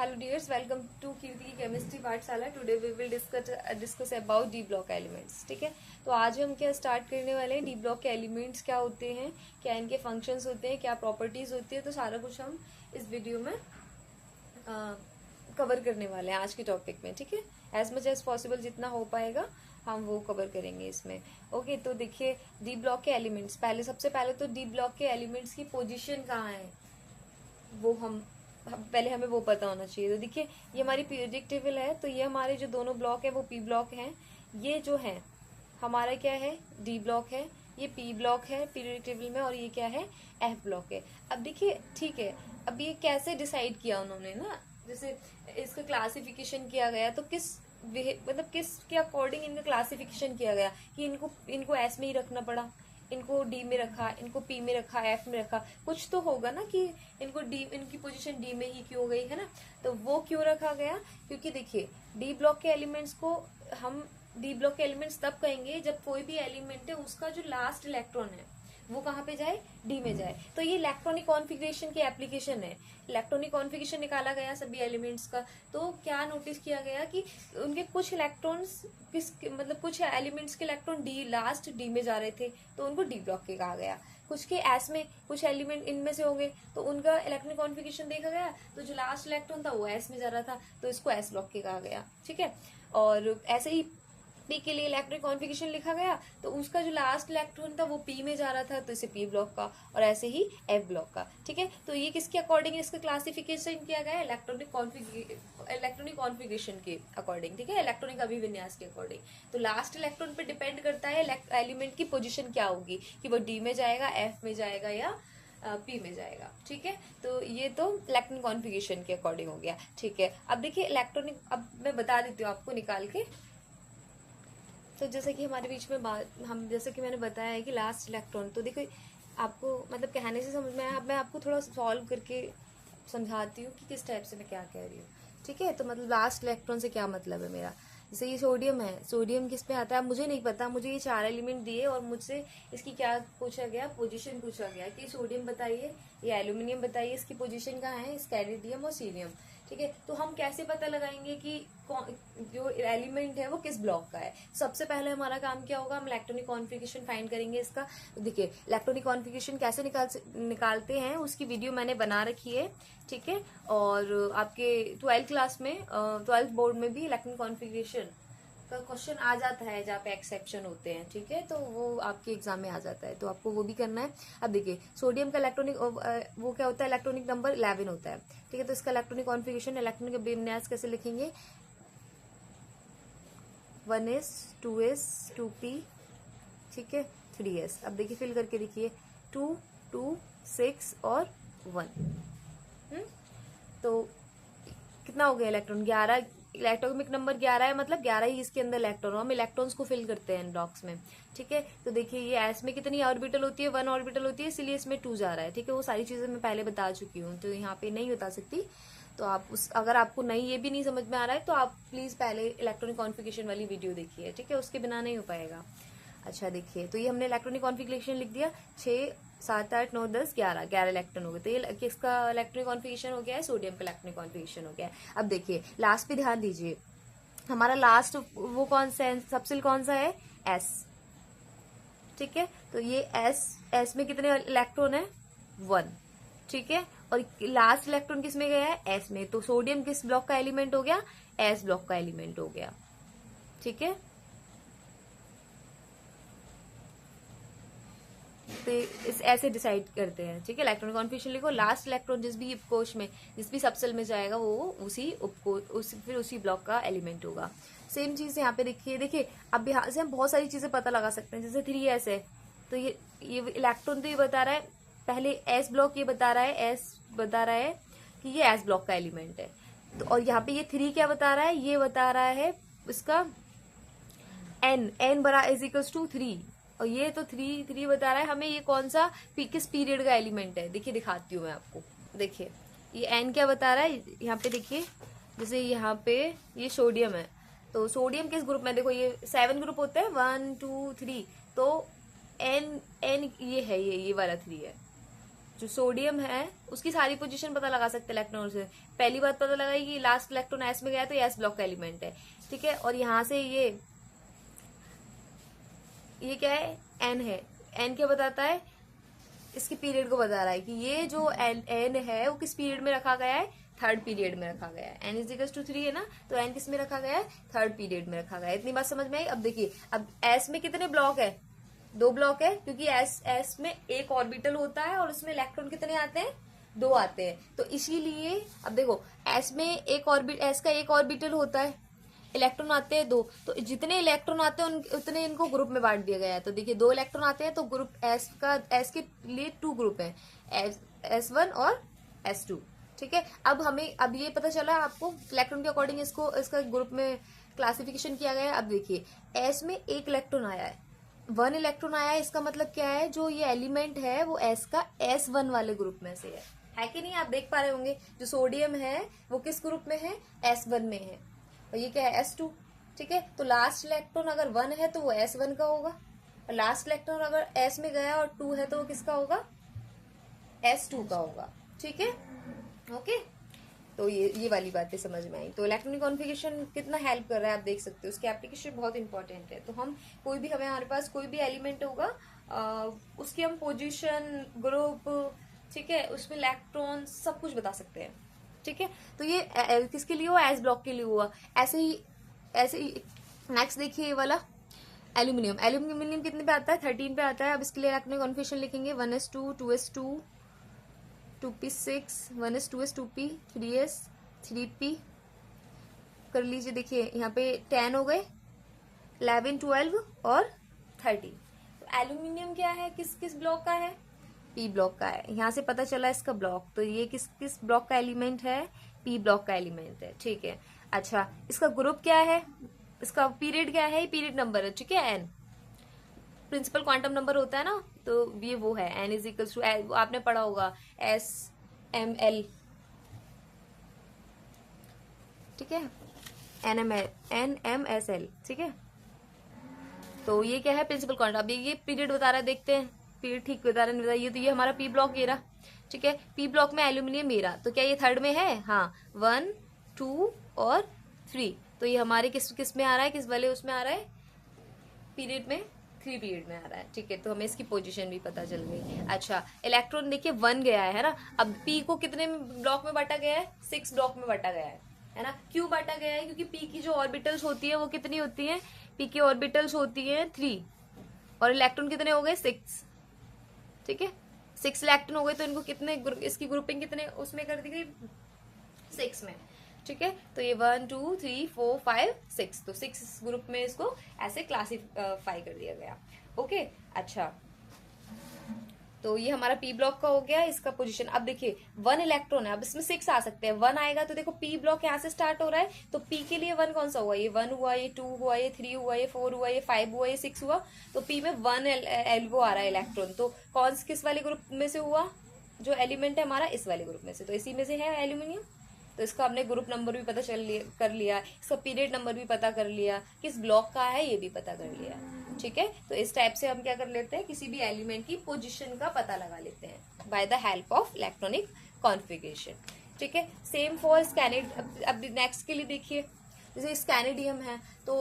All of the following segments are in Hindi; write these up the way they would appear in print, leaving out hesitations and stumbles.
Hello dears, welcome to Kirti chemistry Pathshala. Today we will discuss about D block elements. ठीक है, तो आज हम क्या स्टार्ट करने वाले हैं, डी ब्लॉक के एलिमेंट्स क्या होते हैं, क्या इनके फंक्शंस होते हैं, क्या प्रॉपर्टीज होती है, तो सारा कुछ हम इस वीडियो में कवर करने वाले हैं आज के टॉपिक में। ठीक है, एज मच एज पॉसिबल जितना हो पाएगा हम वो कवर करेंगे इसमें। ओके, तो देखिए डी ब्लॉक के एलिमेंट्स, सबसे पहले तो डी ब्लॉक के एलिमेंट्स की पोजीशन कहाँ है वो पहले हमें वो पता होना चाहिए। तो देखिए ये हमारी पीरियोडिक टेबल है, तो ये हमारे जो दोनों ब्लॉक है वो पी ब्लॉक हैं। ये जो है हमारा क्या है, डी ब्लॉक है, ये पी ब्लॉक है पीरियोडिक टेबल में, और ये क्या है, एफ ब्लॉक है। अब देखिए ठीक है, अब ये कैसे डिसाइड किया उन्होंने ना, जैसे इसका क्लासिफिकेशन किया गया तो किसके अकॉर्डिंग इनका क्लासिफिकेशन किया गया कि इनको एस में ही रखना पड़ा, इनको डी में रखा, इनको पी में रखा, एफ में रखा। कुछ तो होगा ना कि इनकी पोजीशन डी में ही क्यों गई है ना। तो वो क्यों रखा गया, क्योंकि देखिए डी ब्लॉक के एलिमेंट्स को हम डी ब्लॉक के एलिमेंट्स तब कहेंगे जब कोई भी एलिमेंट है उसका जो लास्ट इलेक्ट्रॉन है वो कहाँ पे जाए, डी में जाए। तो ये इलेक्ट्रॉनिक कॉन्फ़िगरेशन की एप्लीकेशन है। इलेक्ट्रॉनिक कॉन्फ़िगरेशन निकाला गया सभी एलिमेंट्स का, तो क्या नोटिस किया गया कि उनके कुछ इलेक्ट्रॉन्स कुछ एलिमेंट्स के इलेक्ट्रॉन लास्ट डी में जा रहे थे, तो उनको डी ब्लॉक के कहा गया। कुछ के एस में कुछ एलिमेंट इनमें से होंगे, तो उनका इलेक्ट्रॉनिक कॉन्फ़िगरेशन देखा गया, तो जो लास्ट इलेक्ट्रॉन था वो एस में जा रहा था, तो इसको एस ब्लॉक के कहा गया। ठीक है, और ऐसे ही पी के लिए इलेक्ट्रॉनिक कॉन्फ़िगरेशन लिखा गया, तो उसका जो लास्ट इलेक्ट्रॉन था वो पी में जा रहा था, तो इसे पी ब्लॉक का, और ऐसे ही एफ ब्लॉक का। ठीक है, तो ये किसके अकॉर्डिंग इसका क्लासिफिकेशन किया गया है, इलेक्ट्रॉनिक कॉन्फ़िगरेशन के अकॉर्डिंग। ठीक है, इलेक्ट्रॉनिक अभिविन्यास के अकॉर्डिंग। तो लास्ट इलेक्ट्रॉन पे डिपेंड करता है एलिमेंट की पोजिशन क्या होगी, कि वो डी में जाएगा, एफ में जाएगा या पी में जाएगा। ठीक है, तो ये तो इलेक्ट्रॉनिक कॉन्फ़िगरेशन के अकॉर्डिंग हो गया। ठीक है, अब देखिए इलेक्ट्रॉनिक, अब मैं बता देती हूँ आपको निकाल के। तो जैसे कि हमारे बीच में जैसे कि मैंने बताया है कि लास्ट इलेक्ट्रॉन, तो देखो आपको कहने से समझ में आया, अब मैं आपको थोड़ा सॉल्व करके समझाती हूँ कि किस टाइप से मैं क्या कह रही हूँ। ठीक है, तो लास्ट इलेक्ट्रॉन से क्या मतलब है मेरा। जैसे ये सोडियम है, सोडियम किस पे आता है मुझे नहीं पता, मुझे ये 4 एलिमेंट दिए और मुझसे इसकी क्या पूछा गया, पोजीशन पूछा गया कि सोडियम बताइए, ये एल्यूमिनियम बताइए, इसकी पोजीशन कहाँ है, स्कैरिडियम और सीरियम। ठीक है, तो हम कैसे पता लगाएंगे कि जो एलिमेंट है वो किस ब्लॉक का है। सबसे पहले हमारा काम क्या होगा, हम इलेक्ट्रॉनिक कॉन्फ़िगरेशन फाइंड करेंगे इसका। तो देखिए इलेक्ट्रॉनिक कॉन्फ़िगरेशन कैसे निकालते हैं उसकी वीडियो मैंने बना रखी है। ठीक है, और आपके 12th क्लास में 12th बोर्ड में भी इलेक्ट्रॉनिक कॉन्फ़िगरेशन का क्वेश्चन आ जाता है जहाँ पे एक्सेप्शन होते हैं। ठीक है, तो वो आपके एग्जाम में आ जाता है, तो आपको वो भी करना है। अब देखिए सोडियम का इलेक्ट्रॉनिक वो क्या होता है, इलेक्ट्रॉनिक नंबर 11 होता है। ठीक है, तो इसका इलेक्ट्रॉनिक कॉन्फ़िगरेशन, इलेक्ट्रॉनिक अभिविन्यास कैसे लिखेंगे, 1s 2s 2p, ठीक है, 3s। अब देखिए फिल करके देखिए 2 2 6 और 1। तो कितना हो गया इलेक्ट्रॉन, 11। इलेक्ट्रॉनिक नंबर 11 है, मतलब 11 ही इसके अंदर इलेक्ट्रॉन, हम इलेक्ट्रॉन्स को फिल करते हैं इन ब्लॉक्स में। ठीक है, तो देखिए ये एस में कितनी ऑर्बिटल होती है, 1 ऑर्बिटल होती है, इसलिए इसमें 2 जा रहा है। ठीक है, वो सारी चीजें मैं पहले बता चुकी हूँ, तो यहाँ पे नहीं बता सकती। तो आप अगर आपको ये भी नहीं समझ में आ रहा है तो आप प्लीज पहले इलेक्ट्रॉनिक कॉन्फ़िगरेशन वाली वीडियो देखिए। ठीक है, उसके बिना नहीं हो पाएगा। अच्छा देखिए, तो ये हमने इलेक्ट्रॉनिक कॉन्फ़िगरेशन लिख दिया, 6 7 8 9 10 11 इलेक्ट्रॉन हो गए। तो ये किसका इलेक्ट्रॉनिक कॉन्फ़िगरेशन हो गया है, सोडियम का इलेक्ट्रॉनिक कॉन्फ़िगरेशन हो गया है। अब देखिए लास्ट पे ध्यान दीजिए, हमारा लास्ट वो कौन सा है, सबसेल कौन सा है, एस। ठीक है, तो ये एस में कितने इलेक्ट्रॉन है, 1। ठीक है, और लास्ट इलेक्ट्रॉन किस में गया है, एस में। तो सोडियम किस ब्लॉक का एलिमेंट हो गया, एस ब्लॉक का एलिमेंट हो गया। ठीक है, तो ऐसे डिसाइड करते हैं। ठीक है, इलेक्ट्रॉनिक कॉन्फ़िगरेशन लिखो, लास्ट इलेक्ट्रॉन जिस भी उपकोश में, जिस भी सबसेल में जाएगा वो उसी ब्लॉक का एलिमेंट होगा। सेम चीज यहाँ पे देखिए अब यहाँ से हम बहुत सारी चीजें पता लगा सकते हैं। जैसे 3s है, तो ये इलेक्ट्रॉन तो ये बता रहा है, पहले एस ब्लॉक ये बता रहा है, एस बता रहा है कि ये एस ब्लॉक का एलिमेंट है। तो और यहाँ पे ये 3 क्या बता रहा है, ये बता रहा है इसका n बड़ा = 3, और ये तो 3 बता रहा है हमें ये कौन सा किस पीरियड का एलिमेंट है। देखिए दिखाती हूँ मैं आपको, देखिए ये n क्या बता रहा है, यहाँ पे देखिए जैसे यहाँ पे ये सोडियम है, तो सोडियम किस ग्रुप में, देखो ये 7 ग्रुप होते हैं, 1 2 3, तो n ये है, ये वाला 3 है। जो सोडियम है उसकी सारी पोजीशन पता लगा सकते हैं इलेक्ट्रॉन से। पहली बात पता लगाई कि लास्ट इलेक्ट्रॉन एस में गया तो ये एस ब्लॉक का एलिमेंट है, ठीक है। और यहाँ से ये क्या है, एन है। एन क्या बताता है, इसके पीरियड को बता रहा है कि ये जो एन है वो किस पीरियड में रखा गया है, थर्ड पीरियड में रखा गया है। एन इज इक्वल टू 3 है ना, तो एन किस में रखा गया है, थर्ड पीरियड में रखा गया है। इतनी बात समझ में आई। अब देखिए, अब एस में कितने ब्लॉक है, 2 ब्लॉक है, क्योंकि एस में एक ऑर्बिटल होता है और उसमें इलेक्ट्रॉन कितने आते हैं, 2 आते हैं। तो इसीलिए अब देखो, एस में एस का एक ऑर्बिटल होता है, इलेक्ट्रॉन आते हैं 2, तो जितने इलेक्ट्रॉन आते हैं उतने इनको ग्रुप में बांट दिया गया है। तो देखिए 2 इलेक्ट्रॉन आते हैं तो ग्रुप एस के लिए 2 ग्रुप है, S1 और S2, ठीक है। अब ये पता चला आपको इलेक्ट्रॉन के अकॉर्डिंग इसका ग्रुप में क्लासिफिकेशन किया गया है। अब देखिए, एस में 1 इलेक्ट्रॉन आया है, 1 इलेक्ट्रॉन आया है, इसका मतलब क्या है, जो ये एलिमेंट है वो एस का S1 वाले ग्रुप में से है कि नहीं। आप देख पा रहे होंगे जो सोडियम है वो किस ग्रुप में है, S1 में है, और ये क्या है, S2, ठीक है। तो लास्ट इलेक्ट्रॉन अगर 1 है तो वो S1 का होगा, और लास्ट इलेक्ट्रॉन अगर S में गया और 2 है तो वो किसका होगा, S2 का होगा, ठीक है, ओके। तो ये वाली बातें समझ में आई। तो इलेक्ट्रॉनिक कॉन्फ़िगरेशन कितना हेल्प कर रहा है आप देख सकते हो, उसकी एप्लीकेशन बहुत इंपॉर्टेंट है। तो हम हमारे पास कोई भी एलिमेंट होगा, उसकी हम पोजीशन, ग्रुप, ठीक है, उसमें इलेक्ट्रॉन सब कुछ बता सकते हैं, ठीक है। तो ये किसके लिए हुआ, एस ब्लॉक के लिए हुआ। ऐसे ही नेक्स्ट देखिए ये वाला एल्यूमिनियम कितने पे आता है, 13 पे आता है। अब इसके लिए इलेक्ट्रॉनिक कॉन्फ़िगरेशन लिखेंगे 1s2 2s2 2p6 1s2s 2p 3s 3p कर लीजिए। देखिए यहाँ पे 10 हो गए, 11 12 और 13। तो एल्यूमिनियम क्या है, किस ब्लॉक का है, पी ब्लॉक का है। यहाँ से पता चला इसका ब्लॉक, तो ये किस ब्लॉक का एलिमेंट है, पी ब्लॉक का एलिमेंट है, ठीक है। अच्छा, इसका ग्रुप क्या है, इसका पीरियड क्या है, पीरियड नंबर है, ठीक है, एन प्रिंसिपल क्वांटम नंबर होता है ना, तो ये वो है एन इज इक्वल्स टू, आपने पढ़ा होगा SML, ठीक है, NMSL, ठीक है। तो ये क्या है, प्रिंसिपल क्वांटम। अब ये पीरियड बता रहा है, देखते हैं पीरियड ठीक बता रहा है, बताइए। तो ये हमारा पी ब्लॉक ये रहा, ठीक है। पी ब्लॉक में एल्यूमिनियम ये रहा, तो क्या ये थर्ड में है, हाँ, 1 2 और 3। तो ये हमारे किस में आ रहा है, किस वाले उसमें आ रहा है, पीरियड में 3 पीरियड में आ रहा है, ठीक है। तो हमें इसकी पोजीशन भी पता चल गई। अच्छा, इलेक्ट्रॉन देखिए 1 गया है ना। अब पी को कितने ब्लॉक में बांटा गया है, 6 ब्लॉक में बांटा गया है ना। क्यों बांटा गया है, क्योंकि पी की जो ऑर्बिटल्स होती है वो कितनी होती है, पी की ऑर्बिटल्स होती है 3, और इलेक्ट्रॉन कितने हो गए, 6, ठीक है। 6 इलेक्ट्रॉन हो गए, तो इनको इसकी ग्रुपिंग कितने उसमें कर दी गई, 6 में, ठीक है। तो ये 1 2 3 4 5 6, तो 6 ग्रुप में इसको ऐसे क्लासिफाई कर दिया गया, ओके। अच्छा, तो ये हमारा पी ब्लॉक का हो गया, इसका पोजीशन। अब देखिए 1 इलेक्ट्रॉन है, अब इसमें 6 आ सकते हैं, 1 आएगा तो देखो पी ब्लॉक यहाँ से स्टार्ट हो रहा है, तो पी के लिए 1 कौन सा हुआ, ये 1 हुआ, ये 2 हुआ, ये 3 हुआ, ये 4 हुआ, ये 5 हुआ, ये 6 हुआ। तो पी में 1 एल्गो आ रहा है इलेक्ट्रॉन, तो किस वाले ग्रुप में से हुआ, जो एलिमेंट है हमारा इस वाले ग्रुप में से, तो इसी में से है एल्यूमिनियम। तो इसका हमने ग्रुप नंबर भी पता कर लिया, इसका पीरियड नंबर भी पता कर लिया, किस ब्लॉक का है ये भी पता कर लिया, ठीक है। तो इस टाइप से हम क्या कर लेते हैं, किसी भी एलिमेंट की पोजीशन का पता लगा लेते हैं by the help of electronic configuration, ठीक है। Same for scandium. अब नेक्स्ट के लिए देखिए, जैसे स्कैनिडियम है, तो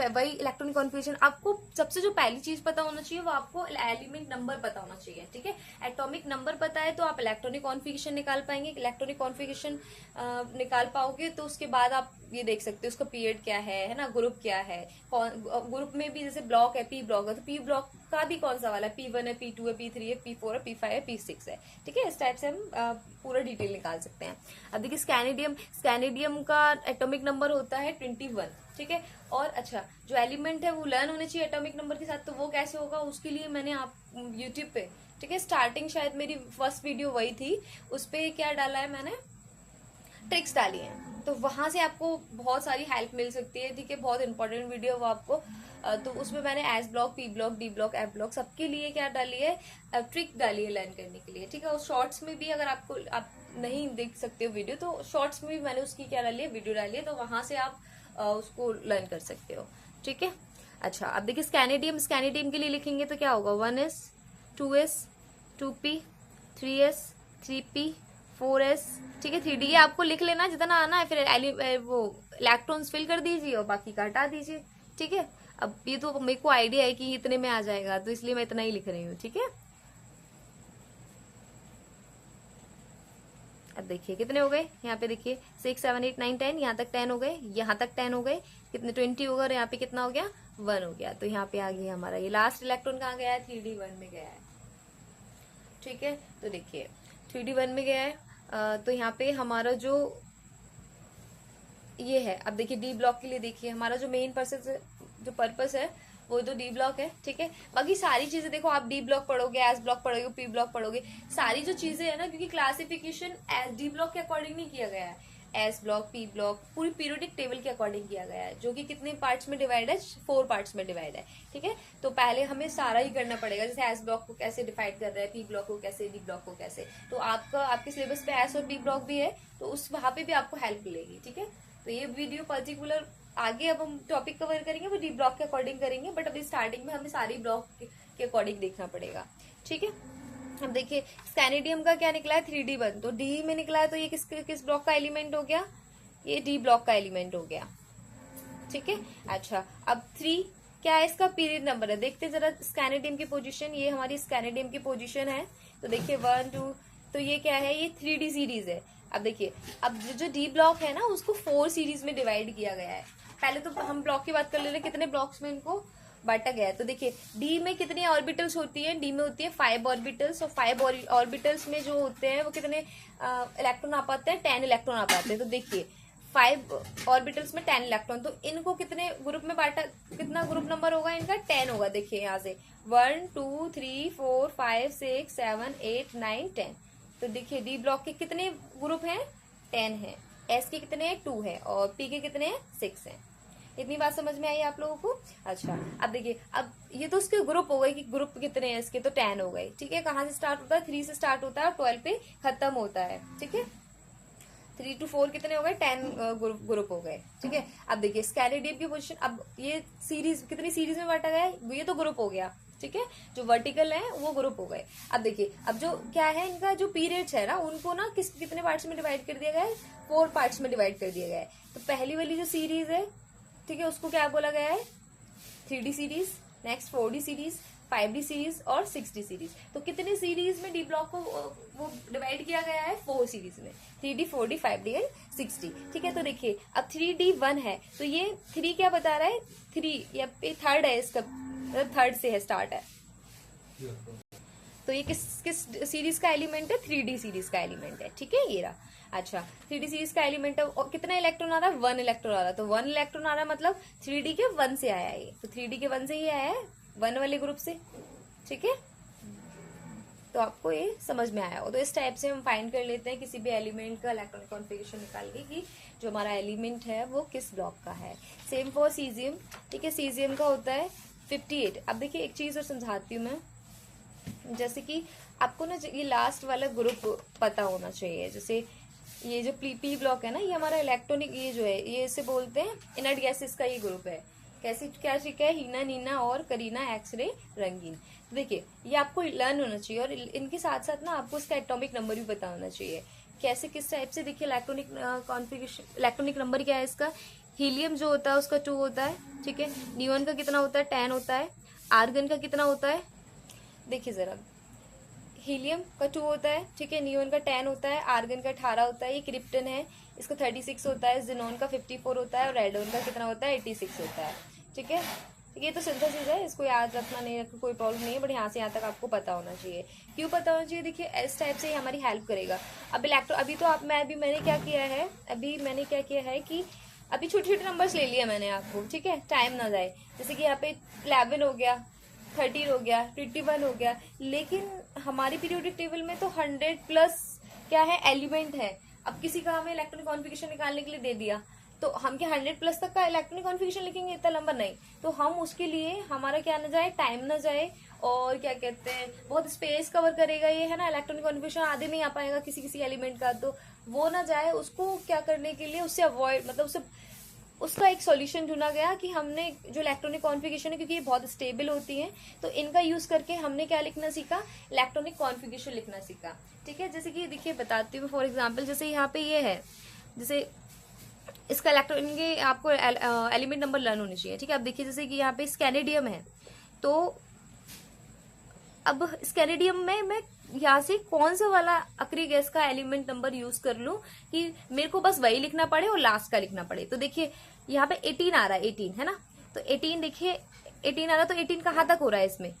वही इलेक्ट्रॉनिक कॉन्फ़िगरेशन। आपको सबसे जो पहली चीज पता होना चाहिए वो आपको एलिमेंट नंबर पता होना चाहिए, ठीक है। एटॉमिक नंबर पता है तो आप इलेक्ट्रॉनिक कॉन्फ़िगरेशन निकाल पाएंगे, इलेक्ट्रॉनिक कॉन्फ़िगरेशन निकाल पाओगे तो उसके बाद आप ये देख सकते हो उसका पीरियड क्या है ना, ग्रुप क्या है। ग्रुप में भी जैसे ब्लॉक है, पी ब्लॉक है, तो पी ब्लॉक का भी कौन सा वाला है, P1 है, P2 है, P3 है, P4 है, P5 है, P6 है, ठीक है। इस टाइप से हम पूरा डिटेल निकाल सकते हैं। अब देखिए स्कैनिडियम का एटॉमिक नंबर होता है 21, ठीक है। और अच्छा, जो एलिमेंट है वो लर्न होने चाहिए एटॉमिक नंबर के साथ, तो वो कैसे होगा, उसके लिए मैंने आप यूट्यूब पे, ठीक है, स्टार्टिंग शायद मेरी फर्स्ट वीडियो वही थी, उस पे क्या डाला है मैंने, ट्रिक्स डाली हैं, तो वहां से आपको बहुत सारी हेल्प मिल सकती है, ठीक है। बहुत इंपॉर्टेंट वीडियो वो आपको, तो उसमें मैंने S block, P block, D block, F block सबके लिए क्या डाली है, ट्रिक डाली है लर्न करने के लिए, ठीक है। और शॉर्ट्स में भी अगर आप नहीं देख सकते हो वीडियो, तो शॉर्ट्स में भी मैंने उसकी क्या डाली है, वीडियो डाली है, तो वहां से आप उसको लर्न कर सकते हो, ठीक है। अच्छा, अब देखिए स्कैनिडियम के लिए लिखेंगे तो क्या होगा, 1s 2s 2p 3s 3p 4s, ठीक है 3d आपको लिख लेना जितना आना है, फिर वो इलेक्ट्रॉन्स फिल कर दीजिए और बाकी का हटा दीजिए, ठीक है। अब ये तो मेरे को आइडिया है कि इतने में आ जाएगा, तो इसलिए मैं इतना ही लिख रही हूँ, ठीक है। अब देखिए कितने हो गए, यहाँ पे देखिए 6 7 8 9 10, यहाँ तक 10 हो गए, यहाँ तक 10 हो गए, कितने 20 हो गए, और यहाँ पे कितना हो गया 1 हो गया। तो यहाँ पे आ गया हमारा ये लास्ट इलेक्ट्रॉन कहाँ गया है, 3d1 में गया है, ठीक है। तो देखिए 3d1 में गया है, तो यहाँ पे हमारा जो ये है, अब देखिए डी ब्लॉक के लिए देखिए हमारा जो मेन पर्पस है वो तो डी ब्लॉक है, ठीक है। बाकी सारी चीजें देखो, आप डी ब्लॉक पढ़ोगे, एस ब्लॉक पढ़ोगे, पी ब्लॉक पढ़ोगे, सारी जो चीजें है ना, क्योंकि क्लासिफिकेशन एस डी ब्लॉक के अकॉर्डिंग नहीं किया गया है, एस ब्लॉक पी ब्लॉक पूरी पीरियोडिक टेबल के अकॉर्डिंग किया गया है, जो कि कितने पार्ट्स में डिवाइड है, 4 पार्ट्स में डिवाइड है, ठीक है। तो पहले हमें सारा ही करना पड़ेगा, जैसे एस ब्लॉक को कैसे डिवाइड कर रहा है, पी ब्लॉक को कैसे, डी ब्लॉक को कैसे। तो आपके सिलेबस पे एस और पी ब्लॉक भी है, तो उस वहां पे भी आपको हेल्प मिलेगी, ठीक है। तो ये वीडियो पर्टिकुलर आगे अब हम टॉपिक कवर करेंगे वो डी ब्लॉक के अकॉर्डिंग करेंगे, बट अभी स्टार्टिंग में हमें सारी ब्लॉक के अकॉर्डिंग देखना पड़ेगा, ठीक है। अब देखिए स्कैनिडियम का क्या निकला है, 3d1, तो डी में निकला है, तो ये किस ब्लॉक का एलिमेंट हो गया, ये डी ब्लॉक का एलिमेंट हो गया, ठीक है। अच्छा अब 3 क्या है, इसका पीरियड नंबर है, देखते जरा स्कैनिडियम की पोजीशन, ये हमारी स्कैनिडियम की पोजीशन है, तो देखिए 1 2, तो ये क्या है, ये 3d सीरीज है। अब देखिए अब जो डी ब्लॉक है ना, उसको 4 सीरीज में डिवाइड किया गया है। पहले तो हम ब्लॉक की बात कर ले रहे, कितने ब्लॉक्स में इनको बांटा गया है। तो देखिए डी में कितनी ऑर्बिटल्स होती है, डी में होती है 5 ऑर्बिटल्स, और 5 ऑर्बिटल्स में जो होते हैं वो कितने इलेक्ट्रॉन आ पाते हैं, 10 इलेक्ट्रॉन आ पाते हैं। तो देखिए 5 ऑर्बिटल्स में 10 इलेक्ट्रॉन, तो इनको कितने ग्रुप में बांटा, कितना ग्रुप नंबर होगा इनका, 10 होगा। देखिए यहाँ से 1 2 3 4 5 6 7 8 9 10, तो देखिए डी ब्लॉक के कितने ग्रुप हैं, 10 है, एस के कितने हैं, 2 है, और पी के कितने हैं, 6 हैं। इतनी बात समझ में आई आप लोगों को। अच्छा अब देखिए, अब ये तो उसके ग्रुप हो गए कि ग्रुप कितने हैं इसके, तो 10 हो गए, ठीक है। कहाँ से स्टार्ट होता है, 3 से स्टार्ट होता है और 12 पे खत्म होता है, ठीक है। 3 to 4 कितने हो गए, 10 ग्रुप हो गए, ठीक है। अब देखिए स्कैनिडियम की पोजीशन, अब ये सीरीज कितनी सीरीज में बांटा गया है, ये तो ग्रुप हो गया, ठीक है। जो वर्टिकल है वो ग्रुप हो गए। अब देखिए अब जो क्या है, इनका जो पीरियड्स है ना, उनको ना कितने पार्ट्स में डिवाइड कर दिया गया है, 4 पार्ट्स में डिवाइड कर दिया गया है। तो पहली वाली जो सीरीज है, ठीक है, उसको क्या बोला गया है, 3d series, next 4d series, 5d series और 6d सीरीज। तो कितने सीरीज में डी ब्लॉक को वो डिवाइड किया गया है, 4 सीरीज में, 3d 4d 5d and 6d, ठीक है। तो देखिए अब 3d1 है, तो ये 3 क्या बता रहा है, 3 या थर्ड है इसका, थर्ड से है, स्टार्ट है, तो ये किस सीरीज का एलिमेंट है, 3d सीरीज का एलिमेंट है, ठीक है, ये रहा। अच्छा 3d सीरीज का एलिमेंट है, और कितना इलेक्ट्रॉन आ रहा है, 1 इलेक्ट्रॉन आ रहा है, तो 1 इलेक्ट्रॉन आ रहा है, मतलब 3d के 1 से आया है ये, तो 3d के 1 से ही आया है, 1 वाले ग्रुप से, ठीक है। तो आपको ये समझ में आया हो, तो इस टाइप से हम फाइंड कर लेते हैं किसी भी एलिमेंट का इलेक्ट्रॉनिक कॉन्फ़िगरेशन निकाल के कि जो हमारा एलिमेंट है वो किस ब्लॉक का है। सेम फॉर सीजियम, ठीक है, सीजियम का होता है 58। अब देखिए एक चीज और समझाती हूँ मैं, जैसे कि आपको ना ये लास्ट वाला ग्रुप पता होना चाहिए, जैसे ये जो पी ब्लॉक है ना, ये हमारा इलेक्ट्रॉनिक, ये जो है ये इसे बोलते हैं इनर्ट गैसेस का ये ग्रुप है। कैसे क्या ठीक है, हीना नीना और करीना एक्सरे रंगीन। तो देखिए ये आपको लर्न होना चाहिए, और इनके साथ साथ ना आपको इसका एटॉमिक नंबर भी पता होना चाहिए, कैसे किस टाइप से। देखिए इलेक्ट्रॉनिक कॉन्फ़िगरेशन, इलेक्ट्रॉनिक नंबर क्या है इसका, हीलियम जो होता है उसका 2 होता है, ठीक है। नियोन का कितना होता है, 10 होता है। आर्गन का कितना होता है, देखिए जरा, हीलियम का 2 होता है, ठीक है, नियोन का 10 होता है, आर्गन का 18 होता है, ये क्रिप्टन है, इसका 36 होता है, जिनोन का 54 होता है, और रेडोन का कितना होता है, 86 होता है, ठीक है। ये तो सिंथेसिस है, इसको याद रखना नहीं रखना कोई प्रॉब्लम नहीं है, बट यहाँ से यहाँ तक आपको पता होना चाहिए। क्यों पता होना चाहिए, देखिए इस टाइप से हमारी हेल्प करेगा। अब अभी तो मैंने क्या किया है कि अभी छोटे छोटे नंबर्स ले लिया मैंने आपको, ठीक है, टाइम ना जाए। जैसे कि यहाँ पे 11 हो गया, 13 हो गया, 21 हो गया, लेकिन हमारी पीरियोडिक टेबल में तो 100+ क्या है, एलिमेंट है। अब किसी का हमें इलेक्ट्रॉनिक कॉन्फ़िगरेशन निकालने के लिए दे दिया, तो हम क्या 100+ तक का इलेक्ट्रॉनिक कॉन्फ़िगरेशन लिखेंगे, इतना लंबा नहीं। तो हम उसके लिए हमारा क्या ना जाए, टाइम ना जाए, और क्या कहते हैं, बहुत स्पेस कवर करेगा ये, है ना। इलेक्ट्रॉनिक कॉन्फ़िगरेशन आधे में ही आ पाएगा किसी एलिमेंट का, तो वो ना जाए, उसको क्या करने के लिए, उससे अवॉइड, मतलब उससे उसका एक सॉल्यूशन ढूंढा गया कि हमने जो इलेक्ट्रॉनिक कॉन्फ़िगरेशन है, क्योंकि ये बहुत स्टेबल होती हैं, तो इनका यूज करके हमने क्या लिखना सीखा, इलेक्ट्रॉनिक कॉन्फ़िगरेशन लिखना सीखा। ठीक है, जैसे कि देखिए बताती हूँ फॉर एग्जाम्पल, जैसे यहाँ पे ये है, जैसे इसका इलेक्ट्रॉन के आपको एलिमेंट नंबर लर्न होनी चाहिए। ठीक है, अब देखिए जैसे कि यहाँ पे स्कैनेडियम है, तो अब स्कैनेडियम में मैं यहाँ से कौन सा वाला अक्रिय गैस का एलिमेंट नंबर यूज कर लूं कि मेरे को बस वही लिखना पड़े और लास्ट का लिखना पड़े। तो देखिए यहाँ पे 18 आ रहा है, 18 है ना, तो 18 देखिए 18 आ रहा है, तो 18 कहाँ तक हो रहा है इसमें,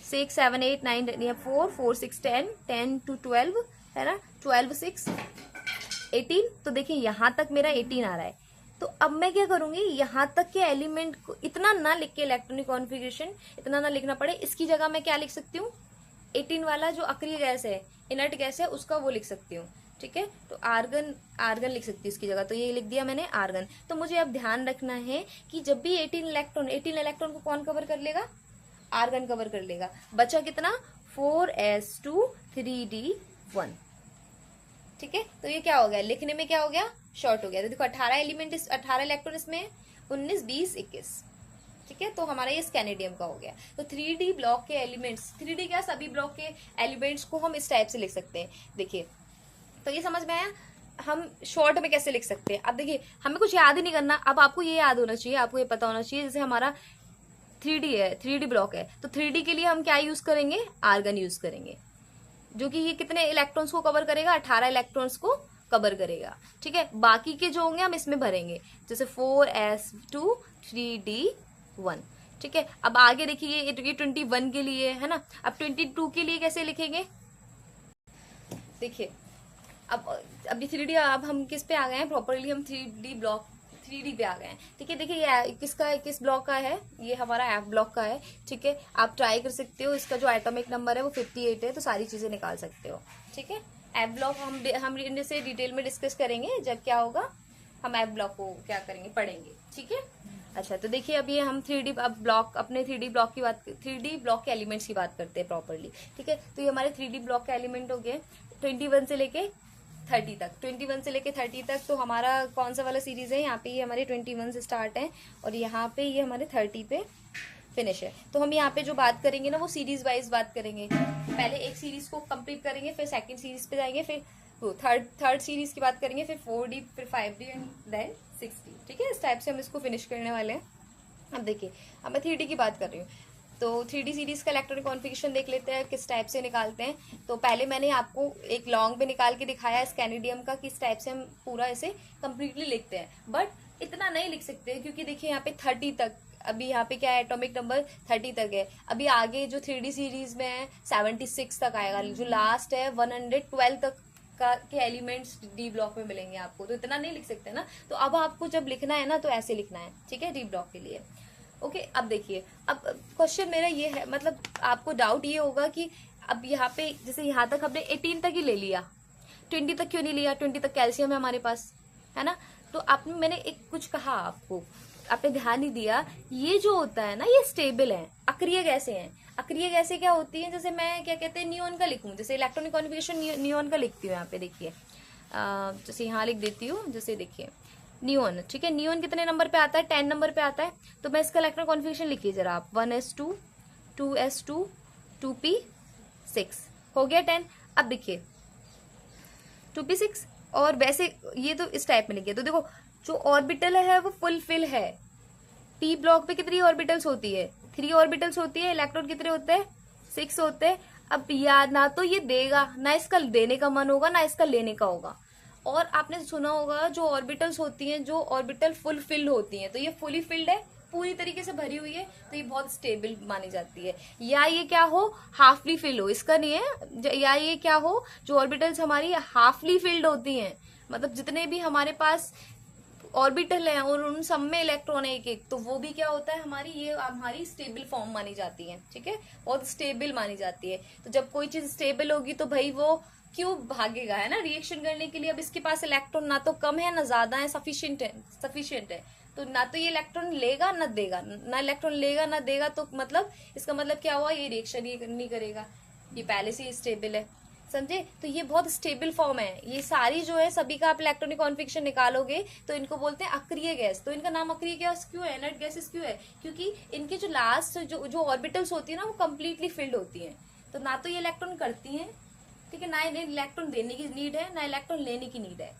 6 7 8 9 4 4 6 10 10 to 12 है ना, 12 6 18, तो देखिए यहाँ तक मेरा 18 आ रहा है। तो अब मैं क्या करूंगी, यहाँ तक के एलिमेंट को इतना ना लिख के, इलेक्ट्रॉनिक कॉन्फ़िगरेशन इतना ना लिखना पड़े, इसकी जगह मैं क्या लिख सकती हूँ, 18 वाला जो अक्रिय गैस है, इनर्ट गैस है, उसका वो लिख सकती हूँ। ठीक है, तो आर्गन, आर्गन लिख सकती हूँ इसकी जगह, तो ये लिख दिया मैंने आर्गन। तो मुझे अब ध्यान रखना है कि जब भी 18 इलेक्ट्रॉन को कौन कवर कर लेगा, आर्गन कवर कर लेगा। बचा कितना, 4s2 3d1। ठीक है, तो ये क्या हो गया, लिखने में क्या हो गया, शॉर्ट हो गया। तो देखो 18 एलिमेंट, 18 इलेक्ट्रॉन इसमें, 19 20 21। ठीक है, तो हमारा ये स्कैनेडियम का हो गया। तो 3D ब्लॉक के एलिमेंट्स, 3D क्या, सभी ब्लॉक के एलिमेंट्स को हम इस टाइप से लिख सकते हैं। देखिए, तो ये समझ में आया हम शॉर्ट में कैसे लिख सकते हैं। अब देखिए हमें कुछ याद ही नहीं करना, अब आपको ये याद होना चाहिए, आपको ये पता होना चाहिए, जैसे हमारा 3D है, 3D ब्लॉक है, तो 3D के लिए हम क्या यूज करेंगे, आर्गन यूज करेंगे, जो कि ये कितने इलेक्ट्रॉन्स को कवर करेगा, 18 इलेक्ट्रॉन्स को कवर करेगा। ठीक है, बाकी के जो होंगे हम इसमें भरेंगे, जैसे 4s2 3d1। ठीक है, अब आगे देखिए ये 21 के लिए है ना, अब 22 के लिए कैसे लिखेंगे, देखिए अब 3D, अब हम किस पे आ गए हैं, प्रॉपरली हम 3D ब्लॉक 3D पे आ गए हैं। ठीक है, देखिए ये किसका है, किस ब्लॉक का है, ये हमारा एफ ब्लॉक का है। ठीक है, आप ट्राई कर सकते हो, इसका जो एटॉमिक नंबर है वो 58 है, तो सारी चीजें निकाल सकते हो। ठीक है, एफ ब्लॉक हम इनसे डिटेल में डिस्कस करेंगे जब क्या होगा, हम एफ ब्लॉक को क्या करेंगे, पढ़ेंगे। ठीक है, अच्छा तो देखिए अब ये हम 3D अब ब्लॉक, अपने 3D ब्लॉक की बात, 3D ब्लॉक के एलिमेंट्स की बात करते हैं प्रॉपरली। ठीक है, तो ये हमारे 3D ब्लॉक के एलिमेंट हो गए 21 से लेके 30 तक, 21 से लेके 30 तक। तो हमारा कौन सा वाला सीरीज है, यहाँ पे ये हमारे 21 से स्टार्ट है और यहाँ पे ये हमारे 30 पे फिनिश है। तो हम यहाँ पे जो बात करेंगे ना, वो सीरीज वाइज बात करेंगे, पहले एक सीरीज को कंप्लीट करेंगे, फिर सेकंड सीरीज पे जाएंगे, फिर थर्ड सीरीज की बात करेंगे, फिर 4D, फिर 5D एंड देन 6D। ठीक है, इस टाइप से हम इसको फिनिश करने वाले हैं। अब देखिए, अब मैं 3D की बात कर रही हूँ, तो 3D सीरीज का इलेक्ट्रॉनिक कॉन्फ़िगरेशन देख लेते हैं किस टाइप से निकालते हैं। तो पहले मैंने आपको एक लॉन्ग में निकाल के दिखाया स्कैनेडियम का, किस टाइप से हम पूरा इसे कंप्लीटली लिखते हैं, बट इतना नहीं लिख सकते क्योंकि देखिए यहाँ पे 30 तक, अभी यहाँ पे क्या है, एटॉमिक नंबर 30 तक है। अभी आगे जो 3D सीरीज में है 76 तक आएगा, जो लास्ट है 112 तक के एलिमेंट्स डी ब्लॉक में मिलेंगे आपको, तो इतना नहीं लिख सकते ना। तो अब आपको जब लिखना है ना, तो ऐसे लिखना है। ठीक है, डी ब्लॉक के लिए। ओके, अब देखिए, अब क्वेश्चन मेरा ये है, मतलब आपको डाउट ये होगा कि अब यहाँ पे जैसे यहाँ तक हमने 18 तक ही ले लिया, 20 तक क्यों नहीं लिया, 20 तक कैल्शियम है हमारे पास, है ना। तो आपने, मैंने एक कुछ कहा आपको, आपने ध्यान नहीं दिया, ये जो होता है ना, ये स्टेबल है, अक्रिय गैसें हैं। अक्रिय गैसें क्या होती हैं, जैसे मैं क्या कहते हैं, नियोन का लिखूं, जैसे इलेक्ट्रॉनिक कॉन्फ़िगरेशन नियोन का लिखती हूँ, यहाँ पे देखिए, जैसे यहाँ लिख देती हूँ, जैसे देखिए नियोन। ठीक है, नियोन कितने नंबर पे आता है, 10 नंबर पे आता है। तो मैं इसका इलेक्ट्रॉनिक कॉन्फ़िगरेशन लिखिए जरा आप, 1s2 2s2 2p6 हो गया 10। अब देखिए 2p6, और वैसे ये तो इस टाइप में लिखिए। तो देखो जो ऑर्बिटल है वो फुलफिल है। पी ब्लॉक पे कितनी ऑर्बिटल्स होती है, 3 ऑर्बिटल्स होती है, इलेक्ट्रॉन कितने होते हैं, 6 होते हैं। अब याद ना, तो ये देगा ना, इसका देने का मन होगा ना इसका लेने का होगा। और आपने सुना होगा जो ऑर्बिटल्स होती हैं, जो ऑर्बिटल फुल फिल्ड होती हैं, तो ये फुली फिल्ड है, पूरी तरीके से भरी हुई है, तो ये बहुत स्टेबल मानी जाती है। या ये क्या हो, हाफली फिल्ड हो, इसका नहीं है, या ये क्या हो, जो ऑर्बिटल्स हमारी हाफली फिल्ड होती हैं, मतलब जितने भी हमारे पास ऑर्बिटल है और उन सब में इलेक्ट्रॉन है एक एक, तो वो भी क्या होता है हमारी, ये हमारी स्टेबल फॉर्म मानी जाती है। ठीक है, बहुत स्टेबल मानी जाती है। तो जब कोई चीज स्टेबल होगी तो भाई वो क्यों भागेगा, है ना, रिएक्शन करने के लिए। अब इसके पास इलेक्ट्रॉन ना तो कम है ना ज्यादा है, सफिशिएंट है, तो ना तो ये इलेक्ट्रॉन लेगा ना देगा, ना इलेक्ट्रॉन लेगा ना देगा, तो मतलब इसका मतलब क्या हुआ, ये रिएक्शन ही नहीं करेगा, ये पहले से ही स्टेबल है। समझे। तो ये बहुत स्टेबल फॉर्म है, ये सारी जो है सभी का आप इलेक्ट्रॉनिक कॉन्फिगरेशन निकालोगे तो इनको बोलते हैं अक्रिय गैस। तो इनका नाम अक्रिय गैस क्यों है, इनर्ट गैसेस क्यों है, क्योंकि इनके जो लास्ट जो ऑर्बिटल्स होती है ना वो कंप्लीटली फिल्ड होती हैं। तो ना तो ये इलेक्ट्रॉन करती हैं, ठीक है, ना इन्हें इलेक्ट्रॉन देने की नीड है, ना इलेक्ट्रॉन लेने की नीड है,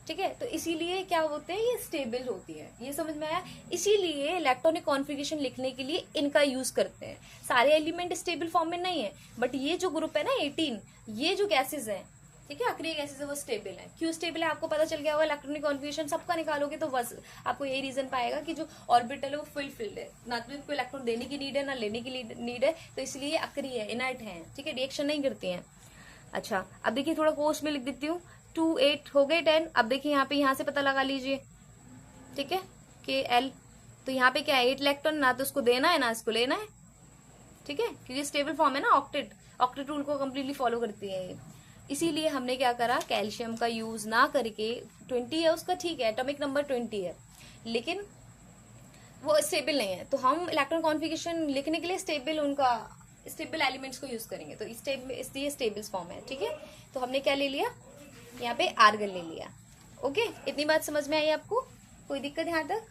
ठीक है। तो इसीलिए क्या होते हैं, ये स्टेबल होती है, ये समझ में आया। इसीलिए इलेक्ट्रॉनिक कॉन्फ़िगरेशन लिखने के लिए इनका यूज करते हैं। सारे एलिमेंट स्टेबल फॉर्म में नहीं है, बट ये जो ग्रुप है ना 18, ये जो गैसेज हैं, ठीक है, अक्रिय गैसेज है, वो स्टेबल है। क्यों स्टेबल है आपको पता चल गया होगा। इलेक्ट्रॉनिक कॉन्फ़िगरेशन सबका निकालोगे तो बस आपको यही रीजन पाएगा कि जो ऑर्बिटल है वो फिल्ड है, ना तो इनको इलेक्ट्रॉन देने की नीड है ना लेने की नीड है, तो इसलिए अक्रिय है, इनर्ट है, ठीक है, रिएक्शन नहीं करती है। अच्छा, अब देखिए थोड़ा कोर्स में लिख देती हूँ। 2 8 हो गए 10। अब देखिए यहाँ से पता लगा लीजिए, ठीक है, के एल। तो यहाँ पे क्या है, 8 इलेक्ट्रॉन, ना तो उसको देना है ना इसको लेना है, ठीक है, क्योंकि स्टेबल फॉर्म है ना, ऑक्टेट रूल को कम्प्लीटली फॉलो करती है ये। इसीलिए हमने क्या करा, कैल्शियम का यूज ना करके, 20 है उसका, ठीक है, एटॉमिक नंबर 20 है, लेकिन वो स्टेबल नहीं है, तो हम इलेक्ट्रॉन कॉन्फ़िगरेशन लिखने के लिए स्टेबल एलिमेंट्स को यूज करेंगे। तो इसलिए स्टेबल फॉर्म है, ठीक है। तो हमने क्या ले लिया, यहाँ पे आर्गन ले लिया। ओके, इतनी बात समझ में आई आपको, कोई दिक्कत यहाँ तक?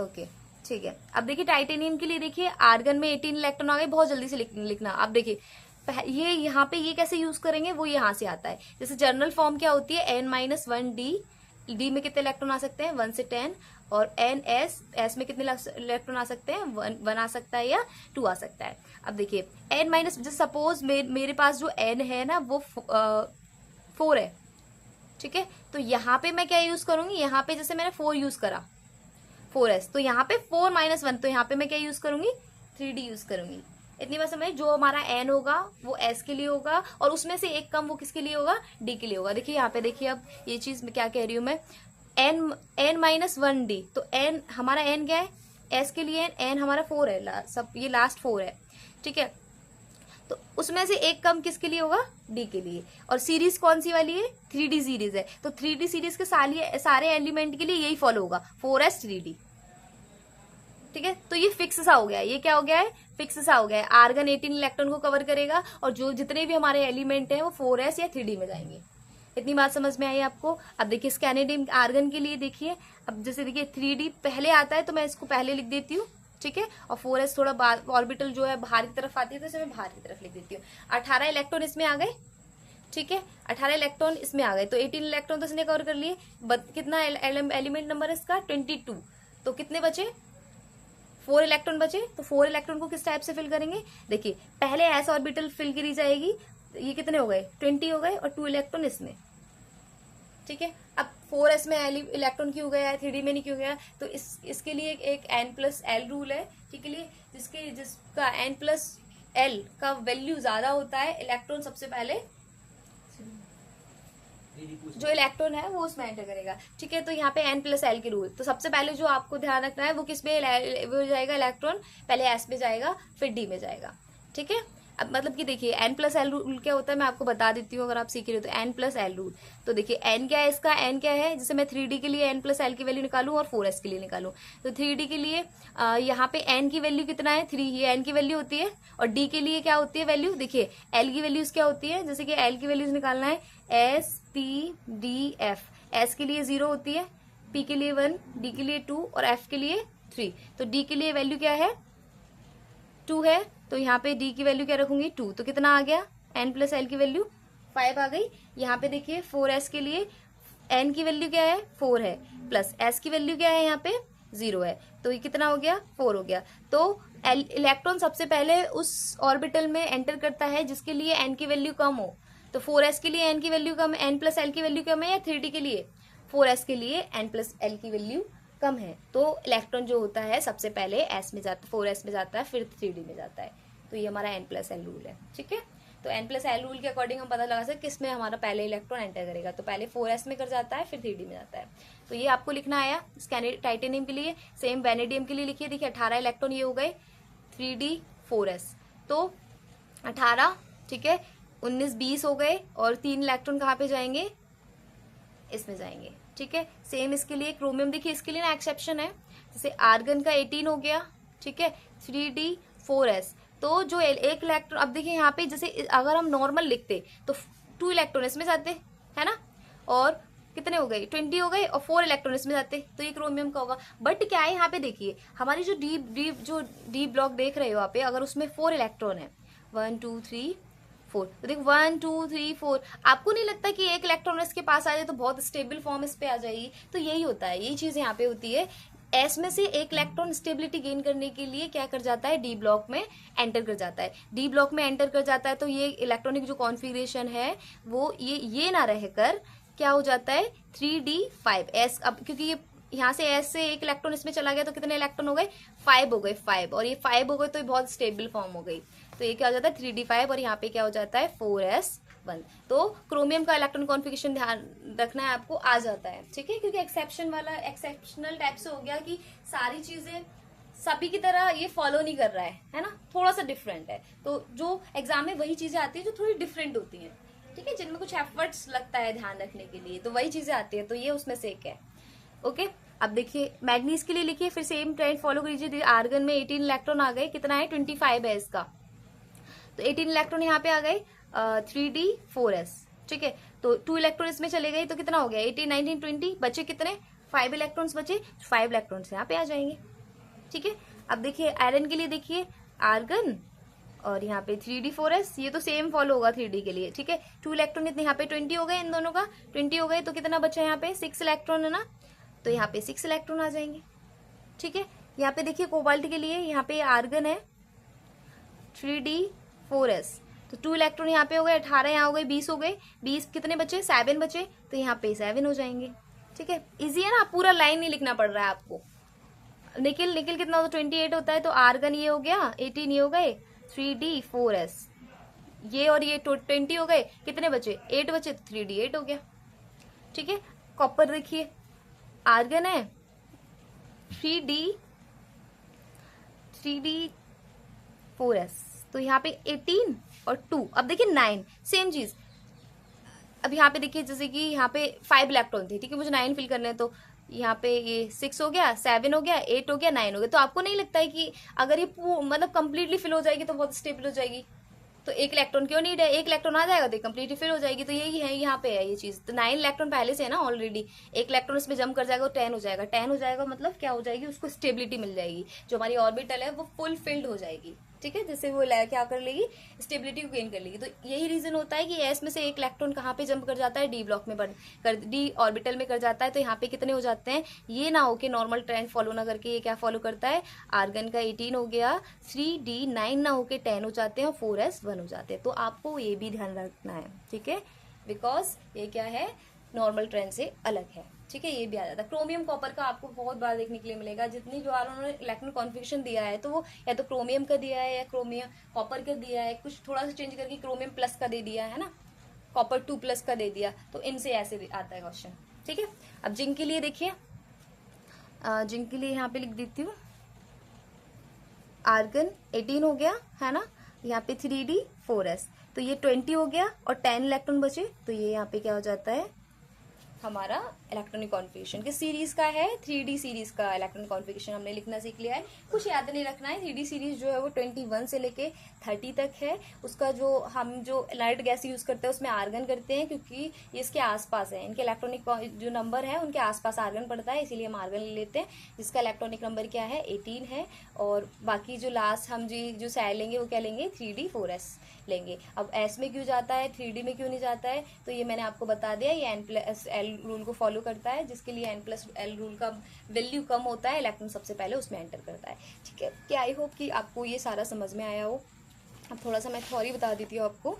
ओके, ठीक है। अब देखिए टाइटेनियम के लिए, देखिए आर्गन में 18 इलेक्ट्रॉन आ गए, बहुत जल्दी से लिखना। अब देखिए ये यहाँ पे ये कैसे यूज करेंगे, वो यहाँ से आता है। जैसे जनरल फॉर्म क्या होती है, n-1 डी में कितने इलेक्ट्रॉन आ सकते हैं, 1 से 10, और एस में कितने इलेक्ट्रॉन आ सकते हैं, 1 आ सकता है या 2 आ सकता है। अब देखिए n-, जैसे सपोज मेरे पास जो n है ना वो 4 है, ठीक है। तो यहाँ पे मैं क्या यूज करूंगी, यहाँ पे जैसे मैंने 4 यूज करा, 4s, तो यहाँ पे 4 - 1, तो यहाँ पे मैं क्या यूज करूंगी, 3d यूज करूंगी। इतनी बात समझ, जो हमारा n होगा वो s के लिए होगा, और उसमें से एक कम वो किसके लिए होगा, d के लिए होगा। देखिए यहाँ पे देखिए, अब ये चीज मैं क्या कह रही हूँ मैं, n-1 d, तो n हमारा n क्या है, s के लिए n हमारा 4 है, सब ये लास्ट 4 है, ठीक है। तो उसमें से एक कम किसके लिए होगा, डी के लिए। और सीरीज कौन सी वाली है, 3d सीरीज है, तो 3d सीरीज के सारे एलिमेंट के लिए यही फॉलो होगा, 4s 3d, ठीक है। तो ये फिक्स सा हो गया, ये क्या हो गया है, फिक्स सा हो गया है। आर्गन 18 इलेक्ट्रॉन को कवर करेगा, और जो जितने भी हमारे एलिमेंट हैं वो 4s या 3d में जाएंगे। इतनी बात समझ में आई आपको। अब देखिए स्कैनेडियम आर्गन के लिए देखिए, अब जैसे देखिए 3d पहले आता है तो मैं इसको पहले लिख देती हूँ, ठीक है, और 4s थोड़ा बाद, ऑर्बिटल जो है बाहर की तरफ आती है तो इसे मैं बाहर की तरफ लिख देती हूँ। 18 इलेक्ट्रॉन इसमें आ गए, ठीक है, 18 इलेक्ट्रॉन इसमें आ गए, तो 18 इलेक्ट्रॉन तो इसने कवर कर लिए। कितना एलिमेंट नंबर इसका, 22, तो कितने बचे, 4 इलेक्ट्रॉन बचे। तो 4 इलेक्ट्रॉन को किस टाइप से फिल करेंगे, देखिए पहले एस ऑर्बिटल फिल करी जाएगी, ये कितने हो गए, 20 हो गए, और 2 इलेक्ट्रॉन इसमें, ठीक है। अब 4s में इलेक्ट्रॉन क्यों गया है, 3d में नहीं क्यों गया, तो इसके लिए एक n+l रूल है, ठीक है, जिसका n+l का वैल्यू ज्यादा होता है, इलेक्ट्रॉन सबसे पहले जो इलेक्ट्रॉन है वो उसमें एंटर करेगा, ठीक है। तो यहाँ पे n+l के रूल, तो सबसे पहले जो आपको ध्यान रखना है वो किस में वो जाएगा, इलेक्ट्रॉन पहले s में जाएगा फिर d में जाएगा, ठीक है। अब मतलब कि देखिए n+l रूल क्या होता है, मैं आपको बता देती हूँ, अगर आप सीख रहे हो तो n+l रूल। तो देखिए n क्या है, इसका n क्या है, जैसे मैं 3d के लिए n+l की वैल्यू निकालूं और 4s के लिए निकालूं, तो 3d के लिए यहाँ पे n की वैल्यू कितना है, 3, ये n की वैल्यू होती है, और d के लिए क्या होती है वैल्यू, देखिए l की वैल्यूज क्या होती है, जैसे कि l की वैल्यूज निकालना है, s p d f, s के लिए 0 होती है, p के लिए 1, d के लिए 2 और f के लिए 3। तो d के लिए वैल्यू क्या है, 2 है, तो यहाँ पे d की वैल्यू क्या रखूंगी, 2, तो कितना आ गया, n+l की वैल्यू 5 आ गई। यहाँ पे देखिए 4s के लिए n की वैल्यू क्या है, 4 है, प्लस s की वैल्यू क्या है, यहाँ पे 0 है, तो ये कितना हो गया, 4 हो गया। तो इलेक्ट्रॉन सबसे पहले उस ऑर्बिटल में एंटर करता है जिसके लिए n की वैल्यू कम हो, तो 4s के लिए n की वैल्यू कम, n+l की वैल्यू कम है, या 3d के लिए, 4s के लिए n+l की वैल्यू कम है, तो इलेक्ट्रॉन जो होता है सबसे पहले s में जाता है, 4s में जाता है, फिर 3d में जाता है। तो ये हमारा n+l रूल है, ठीक है। तो n+l रूल के अकॉर्डिंग हम पता लगा सकते किस में हमारा पहले इलेक्ट्रॉन एंटर करेगा, तो पहले 4s में कर जाता है फिर 3d में जाता है। तो ये आपको लिखना आया टाइटेनियम के लिए। सेम वेनेडियम के लिए लिखिए, देखिए 18 इलेक्ट्रॉन ये हो गए, 3d 4s, तो 18, ठीक है, 19 20 हो गए, और 3 इलेक्ट्रॉन कहाँ पे जाएंगे, इसमें जाएंगे, ठीक है। सेम इसके लिए क्रोमियम, देखिए इसके लिए ना एक्सेप्शन है, जैसे आर्गन का 18 हो गया, ठीक है, 3d 4s, तो जो एक इलेक्ट्रॉन, अब देखिए यहाँ पे जैसे अगर हम नॉर्मल लिखते तो 2 इलेक्ट्रॉन इसमें जाते है ना, और कितने हो गए 20 हो गए, और 4 इलेक्ट्रॉन इसमें जाते, तो ये क्रोमियम का होगा। बट क्या है यहाँ पे देखिए, हमारी जो डी ब्लॉक देख रहे हो आप, अगर उसमें 4 इलेक्ट्रॉन है, 1 2 3 4, तो देखो 1 2 3 4, आपको नहीं लगता कि एक इलेक्ट्रॉन इसके पास आ जाए तो बहुत स्टेबल फॉर्म इस पे आ जाएगी? तो यही होता है, यही चीज यहाँ पे होती है। एस में से एक इलेक्ट्रॉन स्टेबिलिटी गेन करने के लिए क्या कर जाता है, डी ब्लॉक में एंटर कर जाता है। डी ब्लॉक में एंटर कर जाता है तो ये इलेक्ट्रॉनिक जो कॉन्फ़िगरेशन है वो ये ना रहकर क्या हो जाता है 3d5s। अब क्योंकि ये यहाँ से एस से एक इलेक्ट्रॉन इसमें चला गया तो कितने इलेक्ट्रॉन हो गए, 5 हो गए, 5, और ये 5 हो गए तो ये बहुत स्टेबल फॉर्म हो गई, तो ये क्या हो जाता है 3d5, और यहाँ पे क्या हो जाता है 4s1। तो क्रोमियम का इलेक्ट्रॉन कॉन्फ़िगरेशन ध्यान रखना है आपको, आ जाता है, ठीक है, क्योंकि एक्सेप्शनल टाइप से हो गया कि सारी चीजें सभी की तरह ये फॉलो नहीं कर रहा है ना, थोड़ा सा डिफरेंट है। तो जो एग्जाम में वही चीजें आती है जो थोड़ी डिफरेंट होती हैं, ठीक है, जिनमें कुछ एफर्ट्स लगता है ध्यान रखने के लिए, तो वही चीजें आती है, तो ये उसमें से एक है। ओके, अब देखिए मैग्नीज के लिए लिखिए, फिर सेम ट्रेंड फॉलो कीजिए। आर्गन में 18 इलेक्ट्रॉन आ गए, कितना है 25 है इसका, तो 18 इलेक्ट्रॉन यहाँ पे आ गए 3d4s, ठीक है, तो 2 इलेक्ट्रॉन इसमें चले गए तो कितना हो गया 18 19 20, बचे कितने 5 इलेक्ट्रॉन्स बचे, 5 इलेक्ट्रॉन्स यहाँ पे आ जाएंगे, ठीक है। अब देखिए आयरन के लिए देखिए, आर्गन और यहाँ पे 3d4s, ये तो सेम फॉलो होगा 3d के लिए, ठीक है। 2 इलेक्ट्रॉन इतने यहाँ पे 20 हो गए, इन दोनों का 20 हो गए, तो कितना बचा यहाँ पे 6 इलेक्ट्रॉन है ना, तो यहाँ पे 6 इलेक्ट्रॉन आ जाएंगे, ठीक है। यहाँ पे देखिए कोबाल्ट के लिए, यहाँ पे आर्गन है 3d4s, तो 2 इलेक्ट्रॉन यहाँ पे हो गए, 18 यहाँ हो गए, 20 हो गए, 20 कितने बचे 7 बचे, तो यहाँ पे 7 हो जाएंगे, ठीक है। इजी है ना, पूरा लाइन नहीं लिखना पड़ रहा है आपको। निकिल कितना होता है 28 होता है, तो आर्गन ये हो गया 18, ये हो गए 3d4s, ये और ये 20 हो गए, कितने बचे 8 बचे, तो 3d8 हो गया, ठीक है। कॉपर देखिए, आर्गन है 3d4s, तो यहाँ पे 18 और 2, अब देखिए 9, सेम चीज। अब यहाँ पे देखिए जैसे कि यहाँ पे 5 इलेक्ट्रॉन थे, ठीक है, मुझे 9 फिल करने हैं, तो यहाँ पे ये 6 हो गया, 7 हो गया, 8 हो गया, 9 हो गया, तो आपको नहीं लगता है कि अगर ये मतलब कंप्लीटली फिल हो जाएगी तो बहुत स्टेबल हो जाएगी, तो एक इलेक्ट्रॉन क्यों नीड है, एक इलेक्ट्रॉन आ जाएगा तो कंप्लीटली फिल हो जाएगी, तो यही है यहाँ पे है ये चीज। तो 9 इलेक्ट्रॉन पहले से है ना ऑलरेडी, एक इलेक्ट्रॉन इसमें जम कर जाएगा, 10 हो जाएगा, 10 हो जाएगा मतलब क्या हो जाएगी, उसको स्टेबिलिटी मिल जाएगी, जो हमारी ऑर्बिटल है वो फुल फिल्ड हो जाएगी, ठीक है, जैसे वो क्या कर लेगी, स्टेबिलिटी को गेन कर लेगी। तो यही रीजन होता है कि एस में से एक इलेक्ट्रॉन कहाँ पे जंप कर जाता है, डी ब्लॉक में डी ऑर्बिटल में कर जाता है, तो यहाँ पे कितने हो जाते हैं, ये ना हो के नॉर्मल ट्रेंड फॉलो ना करके ये क्या फॉलो करता है, आर्गन का 18 हो गया, 3d9 ना होके 10 हो जाते हैं, और 4s1 हो जाते हैं, तो आपको ये भी ध्यान रखना है, ठीक है, बिकॉज ये क्या है नॉर्मल ट्रेंड से अलग है, ठीक है, ये भी आ जाता है। क्रोमियम कॉपर का आपको बहुत बार देखने के लिए मिलेगा, जितनी जो उन्होंने इलेक्ट्रॉन कॉन्फ़िगरेशन दिया है तो वो या तो क्रोमियम का दिया है या क्रोमियम कॉपर का दिया है, कुछ थोड़ा सा चेंज करके क्रोमियम प्लस का दे दिया है ना, कॉपर 2+ का दे दिया, तो इनसे ऐसे आता है क्वेश्चन, ठीक है। अब जिंक के लिए देखिए, जिंक के लिए यहाँ पे लिख देती हूँ, आर्गन 18 हो गया है ना, यहाँ पे 3d4s, तो ये 20 हो गया और 10 इलेक्ट्रॉन बचे, तो ये यहाँ पे क्या हो जाता है हमारा इलेक्ट्रॉनिक कॉन्फ़िगरेशन किस सीरीज का है, 3D सीरीज का इलेक्ट्रॉनिक कॉन्फ़िगरेशन हमने लिखना सीख लिया है, कुछ याद नहीं रखना है। 3D सीरीज जो है वो 21 से लेके 30 तक है, उसका जो हम जो इनर्ट गैस यूज करते हैं उसमें आर्गन करते हैं, क्योंकि ये इसके आसपास है, इनके इलेक्ट्रॉनिक जो नंबर है उनके आसपास आर्गन पड़ता है, इसीलिए हम आर्गन ले लेते हैं, जिसका इलेक्ट्रॉनिक नंबर क्या है 18 है, और बाकी जो लास्ट हम जो सैड लेंगे वो क्या लेंगे 3d4s लेंगे। अब एस में क्यों जाता है 3d में क्यों नहीं जाता है, तो ये मैंने आपको बता दिया, ये n+l रूल को फॉलो करता है, जिसके लिए n+l रूल का वैल्यू कम होता है, इलेक्ट्रॉन सबसे पहले उसमें एंटर करता है, ठीक है। क्या आई होप कि आपको ये सारा समझ में आया हो। अब थोड़ा सा मैं थ्योरी बता देती हूँ आपको,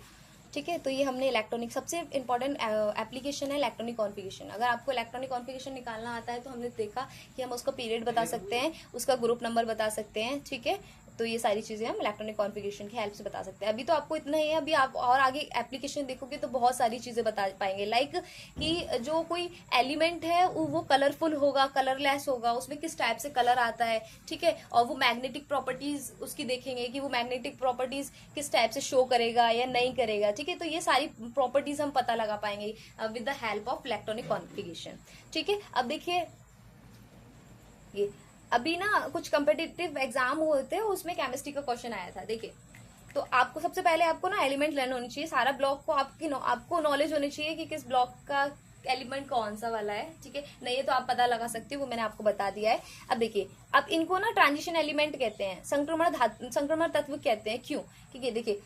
ठीक है। तो ये हमने इलेक्ट्रॉनिक सबसे इंपॉर्टेंट एप्लीकेशन है इलेक्ट्रॉनिक कॉन्फ़िगरेशन। अगर आपको इलेक्ट्रॉनिक कॉन्फ़िगरेशन निकालना आता है तो हमने देखा कि हम उसका पीरियड बता सकते हैं, उसका ग्रुप नंबर बता सकते हैं, ठीक है। तो ये सारी चीजें हम इलेक्ट्रॉनिक कॉन्फ़िगरेशन की हेल्प से बता सकते हैं। अभी तो आपको इतना ही है, अभी आप और आगे एप्लीकेशन देखोगे तो बहुत सारी चीजें बता पाएंगे, लाइक कि जो कोई एलिमेंट है वो कलरफुल होगा, कलरलेस होगा, उसमें किस टाइप से कलर आता है, ठीक है, और वो मैग्नेटिक प्रॉपर्टीज उसकी देखेंगे कि वो मैग्नेटिक प्रॉपर्टीज किस टाइप से शो करेगा या नहीं करेगा, ठीक है। तो ये सारी प्रॉपर्टीज हम पता लगा पाएंगे with the help of electronic configuration, ठीक है। अब देखिए ये अभी ना कुछ कम्पिटिटिव एग्जाम हुए थे, उसमें केमिस्ट्री का क्वेश्चन आया था, देखिए तो आपको सबसे पहले आपको ना एलिमेंट लर्न होनी चाहिए, सारा ब्लॉक को आपको नॉलेज होनी चाहिए कि किस ब्लॉक का एलिमेंट कौन सा वाला है, ठीक है। नहीं है तो आप पता लगा सकते हो, वो मैंने आपको बता दिया है। अब देखिए, अब इनको ना ट्रांजिशन एलिमेंट कहते हैं, संक्रमण तत्व कहते हैं। क्यों? क्योंकि देखिए,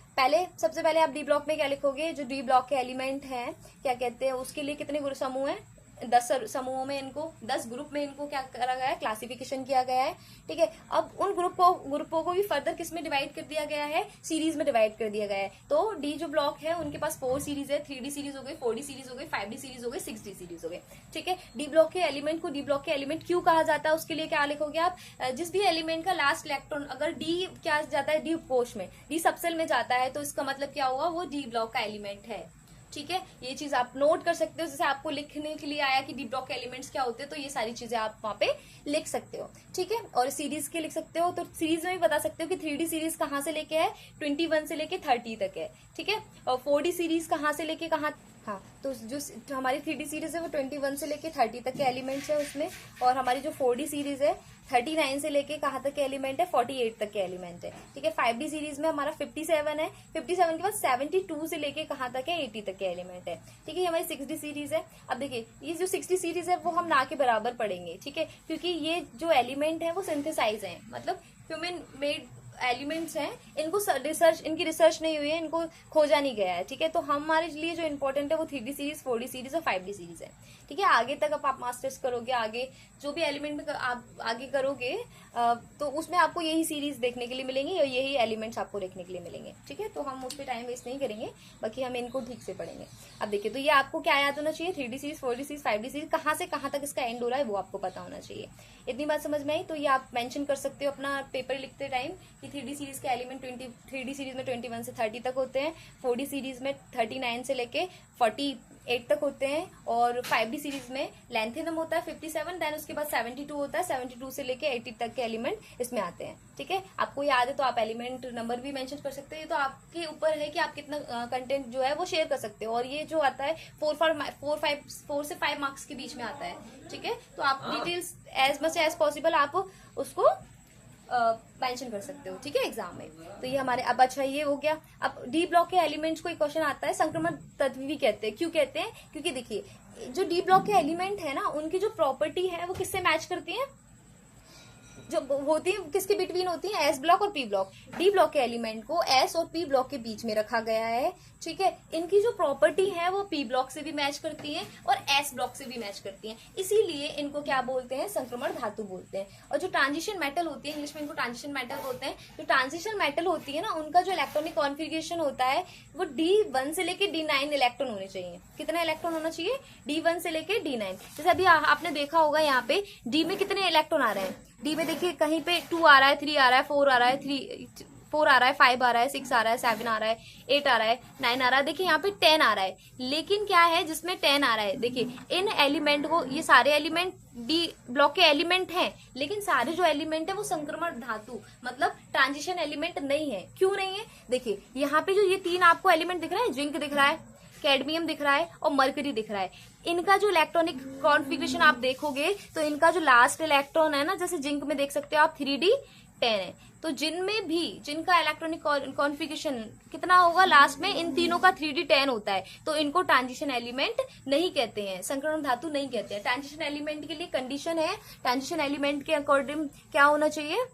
सबसे पहले आप डी ब्लॉक में क्या लिखोगे, जो डी ब्लॉक के एलिमेंट हैं क्या कहते हैं, उसके लिए कितने समूह हैं, 10 समूहों में इनको, 10 ग्रुप में इनको क्या करा गया है, क्लासिफिकेशन किया गया है, ठीक है। अब उन ग्रुपों को भी फर्दर किस में डिवाइड कर दिया गया है, सीरीज में डिवाइड कर दिया गया है। तो डी जो ब्लॉक है उनके पास 4 सीरीज है, 3D सीरीज हो गई, 4D सीरीज हो गई, 5D सीरीज हो गई, 6D सीरीज हो गई, ठीक है। डी ब्लॉक के एलिमेंट को डी ब्लॉक के एलिमेंट क्यों कहा जाता है, उसके लिए क्या लिखोगे आप, जिस भी एलिमेंट का लास्ट इलेक्ट्रॉन अगर डी क्या जाता है, डी कोश में, डी सबसेल में जाता है, तो इसका मतलब क्या हुआ, वो डी ब्लॉक का एलिमेंट है, ठीक है। ये चीज आप नोट कर सकते हो, जैसे आपको लिखने के लिए आया कि डी ब्लॉक के एलिमेंट्स क्या होते हैं, तो ये सारी चीजें आप वहां पे लिख सकते हो, ठीक है। और सीरीज के लिख सकते हो, तो सीरीज में भी बता सकते हो कि 3D सीरीज कहाँ से लेके है, 21 से लेके 30 तक है, ठीक है। और 4D सीरीज कहाँ से लेके कहाँ, हाँ, तो जो हमारी 3D सीरीज है वो 21 से लेके 30 तक के एलिमेंट्स है उसमें, और हमारी जो 4D सीरीज है 39 से लेके कहाँ तक के एलिमेंट है, 48 तक के एलिमेंट है, ठीक है। 5D सीरीज में हमारा 57 है, 57 के बाद 72 से लेके कहाँ तक है, 80 तक के एलिमेंट है, ठीक है। ये हमारी 6D सीरीज है। अब देखिए, ये जो 6D सीरीज है वो हम ना के बराबर पढ़ेंगे, ठीक है, क्योंकि ये जो एलिमेंट है वो सिंथेसाइज है, मतलब ह्यूमन मेड एलिमेंट्स हैं, इनकी रिसर्च नहीं हुई है, इनको खोजा नहीं गया है, ठीक है। तो हमारे लिए जो इंपॉर्टेंट है वो 3D सीरीज, 4D सीरीज और 5D सीरीज है, ठीक है। आगे तक अब आप मास्टर्स करोगे, आगे जो भी एलिमेंट में आप आगे करोगे तो उसमें आपको यही सीरीज देखने के लिए मिलेंगी और यही एलिमेंट्स आपको देखने के लिए मिलेंगे, ठीक है। तो हम उस पर टाइम वेस्ट नहीं करेंगे, बाकी हम इनको ठीक से पढ़ेंगे। अब देखिए, तो ये आपको क्या याद होना चाहिए, 3D series, 4D series, 5D series, कहाँ से कहाँ तक इसका एंड हो रहा है वो आपको पता होना चाहिए। इतनी बात समझ में आई? तो ये आप मेंशन कर सकते हो अपना पेपर लिखते टाइम कि 3D सीरीज के एलिमेंट 3D सीरीज में 21 से 30 तक होते हैं, 4D सीरीज में 39 से लेके 48 तक होते हैं, और 5D सीरीज में लेंथेनम होता है 57, देन उसके बाद 72 होता है, 72 से लेके 80 तक के एलिमेंट इसमें आते हैं, ठीक है। आपको याद है तो आप एलिमेंट नंबर भी मेंशन कर सकते हैं, तो आपके ऊपर है कि आप कितना कंटेंट जो है वो शेयर कर सकते हो। और ये जो आता है 4 से 5 मार्क्स के बीच में आता है, ठीक है। तो आप details as much as possible आप उसको मेंशन कर सकते हो, ठीक है, एग्जाम में। तो ये हमारे, अब अच्छा ये हो गया। अब डी ब्लॉक के एलिमेंट्स को एक क्वेश्चन आता है, संक्रमण तत्व भी कहते हैं। क्यों कहते हैं? क्योंकि देखिए, जो डी ब्लॉक के एलिमेंट है ना, उनकी जो प्रॉपर्टी है वो किससे मैच करती है, जो होती है किसके बिटवीन होती है, एस ब्लॉक और पी ब्लॉक। डी ब्लॉक के एलिमेंट को एस और पी ब्लॉक के बीच में रखा गया है, ठीक है। इनकी जो प्रॉपर्टी है वो पी ब्लॉक से भी मैच करती है और एस ब्लॉक से भी मैच करती है, इसीलिए इनको क्या बोलते हैं, संक्रमण धातु बोलते हैं। और जो ट्रांजिशन मेटल होती है, इंग्लिश में इनको ट्रांजिशन मेटल बोलते हैं, जो ट्रांजिशन मेटल होती है ना, उनका जो इलेक्ट्रॉनिक कॉन्फ़िगरेशन होता है वो D1 से लेके D9 इलेक्ट्रॉन होने चाहिए। कितना इलेक्ट्रॉन होना चाहिए? D1 से लेके D9। जैसे अभी आपने देखा होगा यहाँ पे डी में कितने इलेक्ट्रॉन आ रहे हैं, डी में देखिए कहीं पे 2 आ रहा है, 3 आ रहा है, 4 आ रहा है, 4 आ रहा है, 5 आ रहा है, 6 आ रहा है, 7 आ रहा है, 8 आ रहा है, 9 आ रहा है, देखिए यहाँ पे 10 आ रहा है। लेकिन क्या है जिसमें 10 आ रहा है, देखिए इन एलिमेंट को, ये सारे एलिमेंट डी ब्लॉक के एलिमेंट हैं, लेकिन सारे जो एलिमेंट है वो संक्रमण धातु मतलब ट्रांजिशन एलिमेंट नहीं है। क्यों नहीं है? देखिए यहाँ पे जो ये 3 आपको एलिमेंट दिख रहा है, जिंक दिख रहा है, कैडमियम दिख रहा है और मरकरी दिख रहा है, इनका जो इलेक्ट्रॉनिक कॉन्फ़िगरेशन आप देखोगे तो इनका जो लास्ट इलेक्ट्रॉन है ना, जैसे जिंक में देख सकते हो आप 3D10 है, तो जिनमें भी जिनका इलेक्ट्रॉनिक कॉन्फ़िगरेशन कितना होगा लास्ट में, इन तीनों का 3D10 होता है, तो इनको ट्रांजिशन एलिमेंट नहीं कहते हैं, संक्रमण धातु नहीं कहते हैं। ट्रांजिशन एलिमेंट के लिए कंडीशन है, ट्रांजिशन एलिमेंट के अकॉर्डिंग क्या होना चाहिए,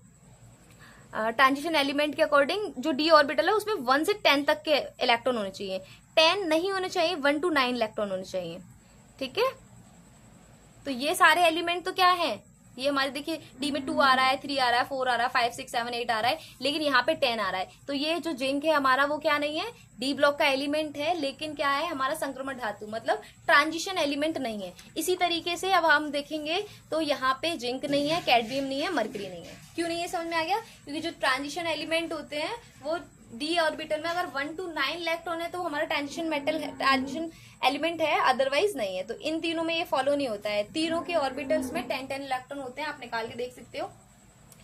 ट्रांजिशन एलिमेंट के अकॉर्डिंग जो डी ऑर्बिटल है उसमें 1 से 10 तक के इलेक्ट्रॉन होने चाहिए, 10 नहीं होने चाहिए, 1 to 9 इलेक्ट्रॉन होने चाहिए, ठीक है। तो ये सारे एलिमेंट तो क्या है, ये हमारे देखिए डी में 2 आ रहा है, 3 आ रहा है, 4 आ रहा है, 5, 6, 7, 8 आ रहा है, लेकिन यहाँ पे 10 आ रहा है, तो ये जो जिंक है हमारा वो क्या नहीं है, डी ब्लॉक का एलिमेंट है, लेकिन क्या है हमारा संक्रमण धातु मतलब ट्रांजिशन एलिमेंट नहीं है। इसी तरीके से अब हम देखेंगे तो यहाँ पे जिंक नहीं है, कैडमियम नहीं है, मरकरी नहीं है। क्यों नहीं है समझ में आ गया? क्योंकि जो ट्रांजिशन एलिमेंट होते हैं वो डी ऑर्बिटल में अगर 1 to 9 इलेक्ट्रॉन है तो हमारा ट्रांजिशन मेटल है, ट्रांजिशन एलिमेंट है, अदरवाइज नहीं है। तो इन तीनों में ये फॉलो नहीं होता है, तीनों के ऑर्बिटल्स में 10-10 इलेक्ट्रॉन होते हैं, आप निकाल के देख सकते हो,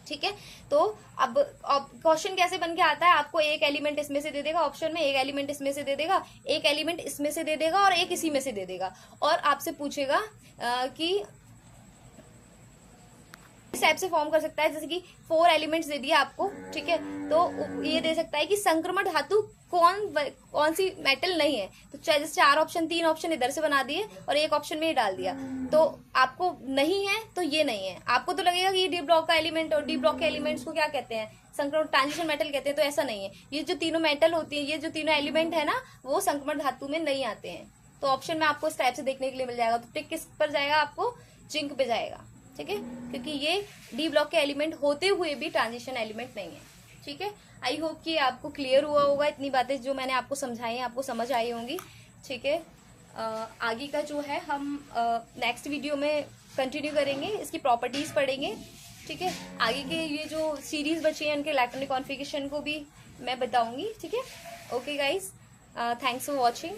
ठीक है। तो अब क्वेश्चन कैसे बन के आता है, आपको एक एलिमेंट इसमें से दे देगा ऑप्शन में, एक एलिमेंट इसमें से दे देगा, एक एलिमेंट इसमें से दे देगा और एक इसी में से दे देगा, और आपसे पूछेगा कि इस टाइप से फॉर्म कर सकता है, जैसे कि 4 एलिमेंट्स दे दिए आपको, ठीक है, तो ये दे सकता है कि संक्रमण धातु कौन सी मेटल नहीं है, तो जैसे 4 ऑप्शन 3 ऑप्शन इधर से बना दिए और एक ऑप्शन में ये डाल दिया, तो आपको नहीं है तो ये नहीं है, आपको तो लगेगा कि ये डी ब्लॉक का एलिमेंट, और डी ब्लॉक के एलिमेंट्स को क्या कहते हैं, संक्रमण ट्रांजिशन मेटल कहते हैं, तो ऐसा नहीं है। ये जो तीनों मेटल होती है, ये जो तीनों एलिमेंट है ना, वो संक्रमण धातु में नहीं आते हैं। तो ऑप्शन में आपको इस टाइप से देखने के लिए मिल जाएगा। तो टिक किस पर जाएगा, आपको जिंक पे जाएगा, ठीक है, क्योंकि ये डी ब्लॉक के एलिमेंट होते हुए भी ट्रांजिशन एलिमेंट नहीं है, ठीक है। आई होप कि आपको क्लियर हुआ होगा, इतनी बातें जो मैंने आपको समझाई हैं आपको समझ आई होंगी, ठीक है। आगे का जो है हम नेक्स्ट वीडियो में कंटिन्यू करेंगे, इसकी प्रॉपर्टीज पढ़ेंगे, ठीक है। आगे के ये जो सीरीज बची है उनके इलेक्ट्रॉनिक कॉन्फ़िगरेशन को भी मैं बताऊंगी, ठीक है। Okay guys, thanks for watching.